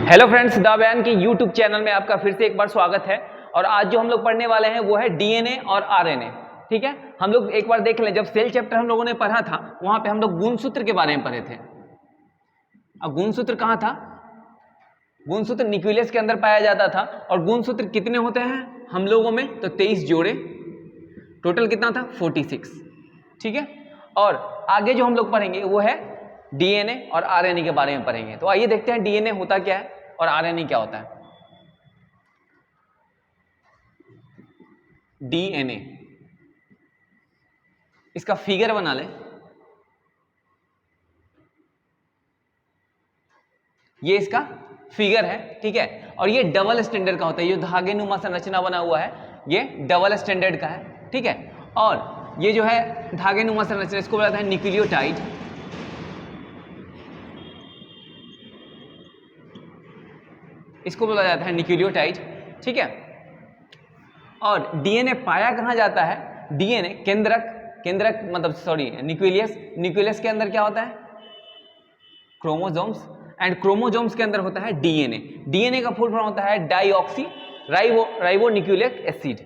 Hello friends, the बयान के YouTube channel में आपका फिर से एक बार स्वागत है। और आज जो हम लोग पढ़ने वाले हैं वो है डीएनए और आरएनए। ठीक है, हम लोग एक बार देख लें, जब सेल चैप्टर हम लोगों ने पढ़ा था वहां पे हम लोग गुणसूत्र के बारे में पढ़े थे। अब गुणसूत्र कहाँ था? गुणसूत्र न्यूक्लियस के अंदर पाया जाता था। और गुणसूत्र कितने होते हैं हम लोगों में? तो 23 जोड़े, टोटल कितना था? 46। ठीक है, और आगे जो हम लोग पढ़ेंगे वो है डीएनए और आरएनए के बारे में पढ़ेंगे। तो आइए देखते हैं डीएनए होता क्या है और आरएनए क्या होता है। डीएनए, इसका फिगर बना ले। ये इसका फिगर है, ठीक है। और ये डबल स्टैंडर्ड का होता है। ये धागे नुमा संरचना बना हुआ है, ये डबल स्टैंडर्ड का है, ठीक है। और ये जो है धागे नुमा संरचना, इसको बोला जाता है न्यूक्लियोटाइड। इसको बोला जाता है न्यूक्लियोटाइड, ठीक है। और डीएनए पाया कहां जाता है? डीएनए केंद्रक मतलब सॉरी न्यूक्लियस। न्यूक्लियस के अंदर क्या होता है? क्रोमोसोम्स। एंड क्रोमोसोम्स के अंदर होता है डीएनए। डीएनए का फुल फॉर्म होता है डाईऑक्सी राइबो न्यूक्लिक एसिड,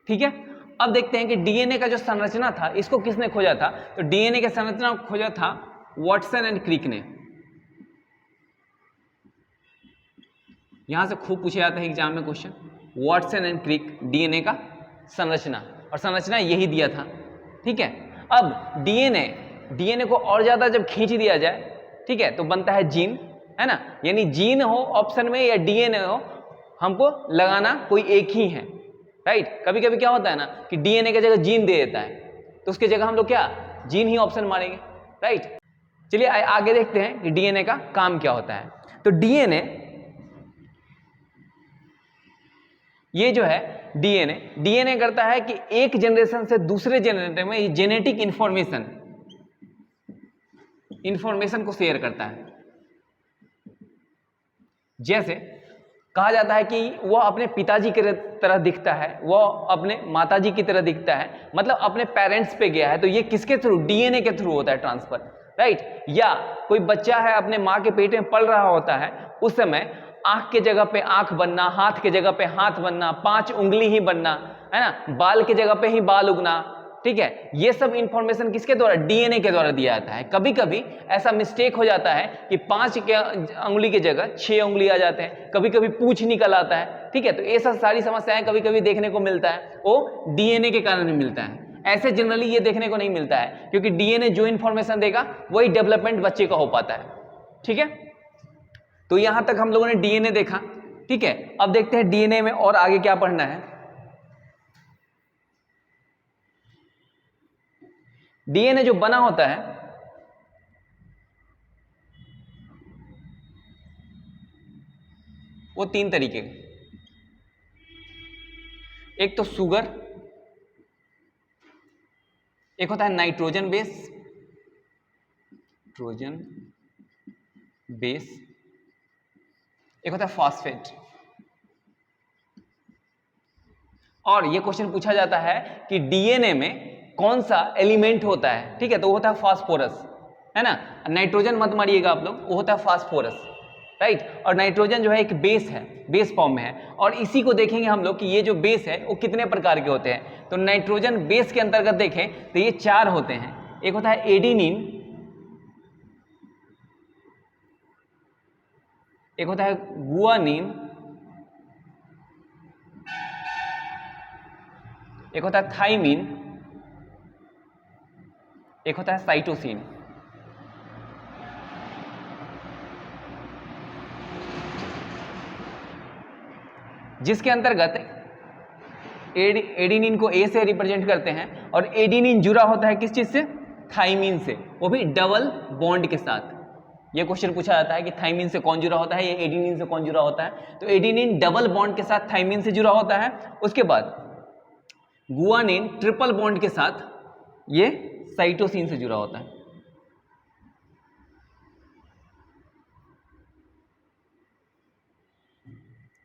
ठीक है। अब देखते हैं कि डीएनए का जो संरचना था इसको किसने खोजा था? तो डीएनए के संरचना को खोजा था वाटसन एंड क्रिक ने। यहां से खूब पूछा जाता है एग्जाम में question, Watson and Crick DNA का संरचना, और संरचना यही दिया था, ठीक है। अब डीएनए को और ज्यादा जब खींच दिया जाए, ठीक है, तो बनता है जीन, है ना। यानी जीन हो ऑप्शन में या डीएनए हो, हमको लगाना कोई एक ही है, राइट। कभी कभी क्या होता है ना कि डीएनए की जगह जीन दे देता है, तो उसकी जगह हम लोग क्या जीन ही ऑप्शन मारेंगे, राइट। चलिए आगे देखते हैं कि डीएनए का काम क्या होता है। तो डीएनए, ये जो है डीएनए करता है कि एक जनरेशन से दूसरे जनरेशन में जेनेटिक इंफॉर्मेशन को शेयर करता है। जैसे कहा जाता है कि वह अपने पिताजी की तरह दिखता है, वह अपने माताजी की तरह दिखता है, मतलब अपने पेरेंट्स पे गया है। तो ये किसके थ्रू? डीएनए के थ्रू होता है ट्रांसफर, राइट। या कोई बच्चा है अपने माँ के पेट में पल रहा होता है, उस समय आंख के जगह पे आंख बनना, हाथ के जगह पे हाथ बनना, 5 उंगली ही बनना, है ना, बाल के जगह पे ही बाल उगना, ठीक है। ये सब इंफॉर्मेशन किसके द्वारा? डीएनए के द्वारा दिया जाता है। कभी कभी ऐसा मिस्टेक हो जाता है कि 5 उंगली की जगह 6 उंगली आ जाते हैं, कभी कभी पूंछ निकल आता है, ठीक है। तो ये सब सारी समस्याएं कभी कभी देखने को मिलता है, वो डीएनए के कारण मिलता है। ऐसे जनरली ये देखने को नहीं मिलता है, क्योंकि डीएनए जो इंफॉर्मेशन देगा वही डेवलपमेंट बच्चे का हो पाता है, ठीक है। तो यहां तक हम लोगों ने डीएनए देखा, ठीक है। अब देखते हैं डीएनए में और आगे क्या पढ़ना है। डीएनए जो बना होता है वो 3 तरीके के, एक तो शुगर, एक होता है नाइट्रोजन बेस, एक होता है फॉस्फेट। और ये क्वेश्चन पूछा जाता है कि डीएनए में कौन सा एलिमेंट होता है, ठीक है। तो वो होता है फास्फोरस, है ना। नाइट्रोजन मत मारिएगा आप लोग, वो होता है फास्फोरस, राइट। और नाइट्रोजन जो है एक बेस है, बेस फॉर्म में है। और इसी को देखेंगे हम लोग कि ये जो बेस है वो कितने प्रकार के होते हैं। तो नाइट्रोजन बेस के अंतर्गत देखें तो ये 4 होते हैं। एक होता है एडिनिन, एक होता है गुआनिन, एक होता है थाइमिन, एक होता है साइटोसिन। जिसके अंतर्गत एडिनिन को ए से रिप्रेजेंट करते हैं, और एडिनिन जुड़ा होता है किस चीज से? थाइमिन से, वो भी डबल बॉन्ड के साथ। ये क्वेश्चन पूछा जाता है कि थाइमिन से कौन जुड़ा होता है, या एडिनिन से कौन जुड़ा होता है। तो एडिनिन डबल बॉन्ड के साथ थाइमिन से जुड़ा होता है। उसके बाद गुआनिन ट्रिपल बॉन्ड के साथ ये साइटोसिन से जुड़ा होता है,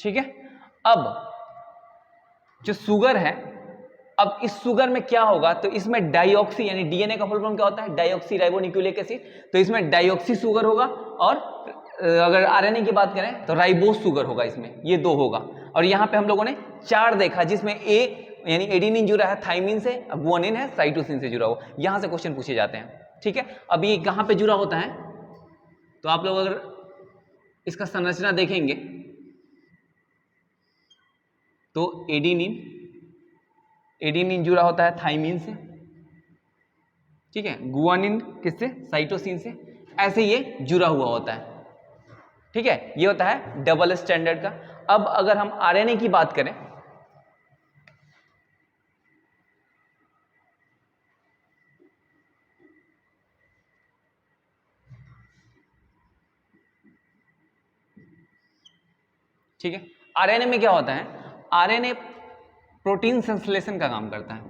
ठीक है। अब जो शुगर है, अब इस शुगर में क्या होगा? तो इसमें डाइऑक्सी, यानी डीएनए का फुल फॉर्म क्या होता है? Dioxy ribo nucleic acid. तो इसमें डाइऑक्सी शुगर होगा और अगर आरएनए की बात करें तो राइबोस शुगर होगा इसमें, ये 2 होगा। और यहाँ पे हम लोगों ने 4 देखा, जिसमें ए यानी एडेनिन जुड़ा है थाइमिन से, गुआनिन है साइटोसिन से जुड़ा हुआ। यहाँ से क्वेश्चन पूछे जाते हैं, ठीक है। अब ये कहाँ पे जुड़ा होता है, तो आप लोग अगर इसका संरचना देखेंगे तो एडेनिन जुड़ा होता है थाइमिन से, ठीक है। गुआनिन किससे, साइटोसिन से, ऐसे ये जुड़ा हुआ होता है, ठीक है। ये होता है डबल स्टैंडर्ड का। अब अगर हम आरएनए की बात करें, ठीक है। आरएनए में क्या होता है, आरएनए प्रोटीन संश्लेषण का काम करता है,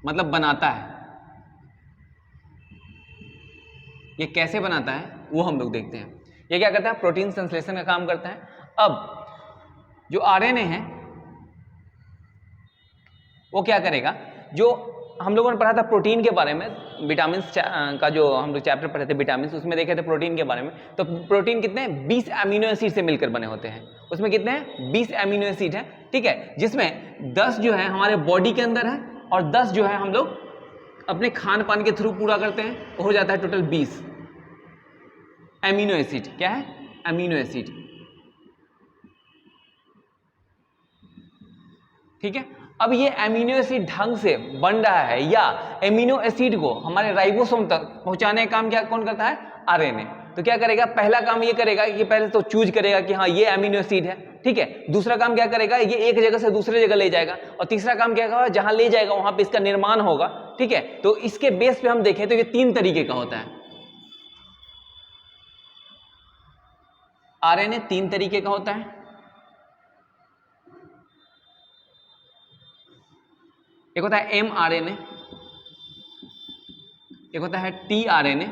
मतलब बनाता है। ये कैसे बनाता है वो हम लोग देखते हैं। ये क्या करता है, प्रोटीन संश्लेषण का काम करता है। अब जो आरएनए है वो क्या करेगा, जो हम लोगों ने पढ़ा था प्रोटीन के बारे में, विटामिन का जो हम लोग चैप्टर पढ़े थे विटामिन, उसमें देखे थे प्रोटीन के बारे में। तो प्रोटीन कितने हैं, 20 अमीनो एसिड से मिलकर बने होते हैं। उसमें कितने हैं, 20 अमीनो एसिड है, ठीक है। जिसमें 10 जो है हमारे बॉडी के अंदर है और 10 जो है हम लोग अपने खान पान के थ्रू पूरा करते हैं, तो हो जाता है टोटल 20 अमीनो एसिड। क्या है, अमीनो एसिड, ठीक है। अब ये अमीनो एसिड ढंग से बन रहा है या अमीनो एसिड को हमारे राइबोसोम तक पहुंचाने का काम क्या कौन करता है, आरएनए। तो क्या करेगा, पहला काम ये करेगा कि पहले तो चूज करेगा कि हाँ ये अमीनो एसिड है, ठीक है। दूसरा काम क्या करेगा, ये एक जगह से दूसरे जगह ले जाएगा। और तीसरा काम क्या होगा, जहां ले जाएगा वहां पे इसका निर्माण होगा, ठीक है। तो इसके बेस पे हम देखें तो ये 3 तरीके का होता है। आरएनए 3 तरीके का होता है। एक होता है mRNA, एक होता है tRNA,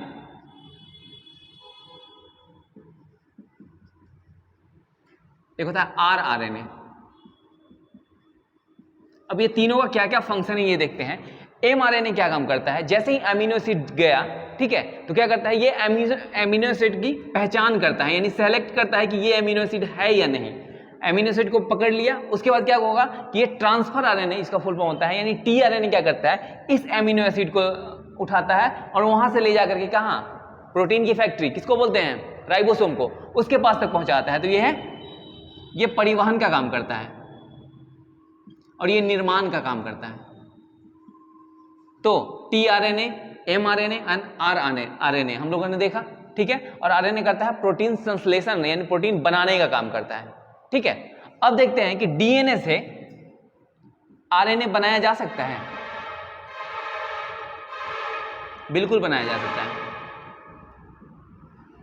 एक होता है rRNA। अब ये तीनों का क्या क्या फंक्शन है ये देखते हैं। mRNA क्या काम करता है, जैसे ही अमीनो एसिड गया, ठीक है, तो क्या करता है, ये अमीनो एसिड की पहचान करता है, यानी सेलेक्ट करता है कि ये अमीनो एसिड है या नहीं। अमीनो एसिड को पकड़ लिया, उसके बाद क्या होगा कि ये ट्रांसफर आरएनए इसका फुल फॉर्म होता है, यानी टीआरएनए क्या करता है, इस अमीनो एसिड को उठाता है और वहां से ले जाकर के कहां, प्रोटीन की फैक्ट्री, किसको बोलते हैं, राइबोसोम को, उसके पास तक पहुंचाता है। तो ये परिवहन का काम करता है और ये निर्माण का काम करता है। तो टीआरएनए, एमआरएनए एंड आरएनए हम लोगों ने देखा, ठीक है। और आरएनए करता है प्रोटीन संश्लेषण यानी प्रोटीन बनाने का काम करता है, ठीक है। अब देखते हैं कि डीएनए से आरएनए बनाया जा सकता है। बिल्कुल बनाया जा सकता है।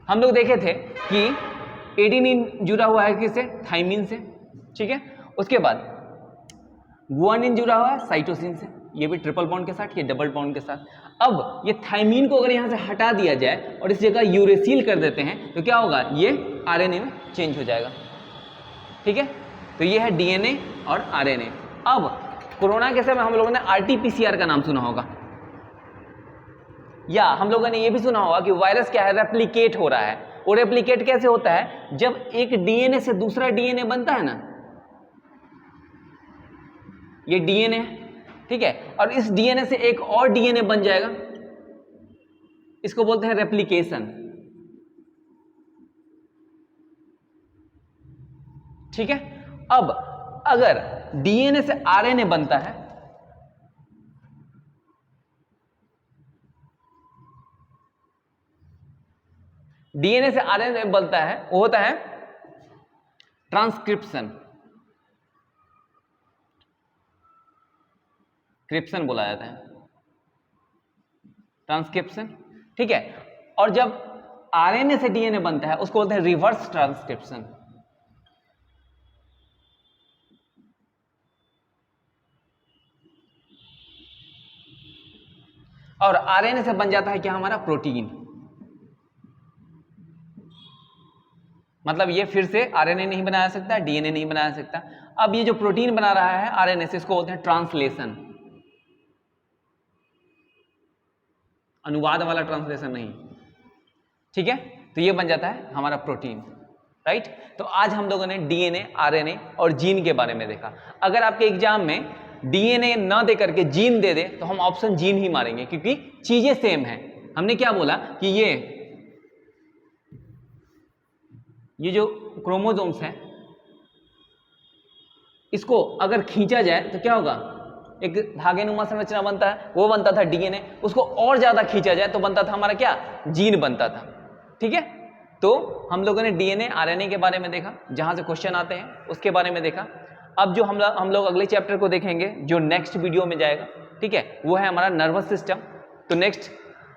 हम लोग देखे थे कि एडेनिन जुड़ा हुआ है किससे, थाइमिन से, ठीक है। उसके बाद गुआनिन जुड़ा हुआ है साइटोसिन से, ये भी ट्रिपल बॉन्ड के साथ, ये डबल बॉन्ड के साथ। अब ये थाइमिन को अगर यहां से हटा दिया जाए और इस जगह यूरेसिल कर देते हैं तो क्या होगा, ये आरएनए में चेंज हो जाएगा, ठीक है। तो ये है डीएनए और आरएनए। अब कोरोना के समय हम लोगों ने आरटीपीसीआर का नाम सुना होगा, या हम लोगों ने ये भी सुना होगा कि वायरस क्या है, रेप्लिकेट हो रहा है। और रेप्लिकेट कैसे होता है, जब एक डीएनए से दूसरा डीएनए बनता है ना, ये डीएनए है, ठीक है, और इस डीएनए से एक और डीएनए बन जाएगा, इसको बोलते हैं रेप्लिकेशन, ठीक है। अब अगर डीएनए से आरएनए बनता है, डीएनए से आरएनए बनता है, वो होता है ट्रांसक्रिप्शन, क्रिप्शन बोला जाता है, ट्रांसक्रिप्शन, ठीक है। और जब आरएनए से डीएनए बनता है उसको बोलते हैं रिवर्स ट्रांसक्रिप्शन। और आरएनए से बन जाता है क्या, हमारा प्रोटीन। मतलब ये फिर से आरएनए नहीं बनाया सकता, डीएनए नहीं बनाया सकता। अब ये जो प्रोटीन बना रहा है आरएनए से, इसको बोलते हैं ट्रांसलेशन, अनुवाद वाला ट्रांसलेशन नहीं, ठीक है। तो ये बन जाता है हमारा प्रोटीन, राइट। तो आज हम लोगों ने डीएनए, आरएनए और जीन के बारे में देखा। अगर आपके एग्जाम में डीएनए ना दे करके जीन दे दे तो हम ऑप्शन जीन ही मारेंगे, क्योंकि चीजें सेम है। हमने क्या बोला कि ये जो क्रोमोसोम्स हैं, इसको अगर खींचा जाए तो क्या होगा, एक धागेनुमा संरचना बनता है, वो बनता था डीएनए। उसको और ज्यादा खींचा जाए तो बनता था हमारा क्या, जीन बनता था, ठीक है। तो हम लोगों ने डीएनए, आरएनए के बारे में देखा, जहां से क्वेश्चन आते हैं उसके बारे में देखा। अब जो हम लोग अगले चैप्टर को देखेंगे, जो नेक्स्ट वीडियो में जाएगा, ठीक है, वो है हमारा नर्वस सिस्टम। तो नेक्स्ट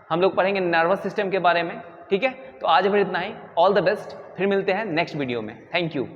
हम लोग पढ़ेंगे नर्वस सिस्टम के बारे में, ठीक है। तो आज फिर इतना ही, ऑल द बेस्ट, फिर मिलते हैं नेक्स्ट वीडियो में। Thank you.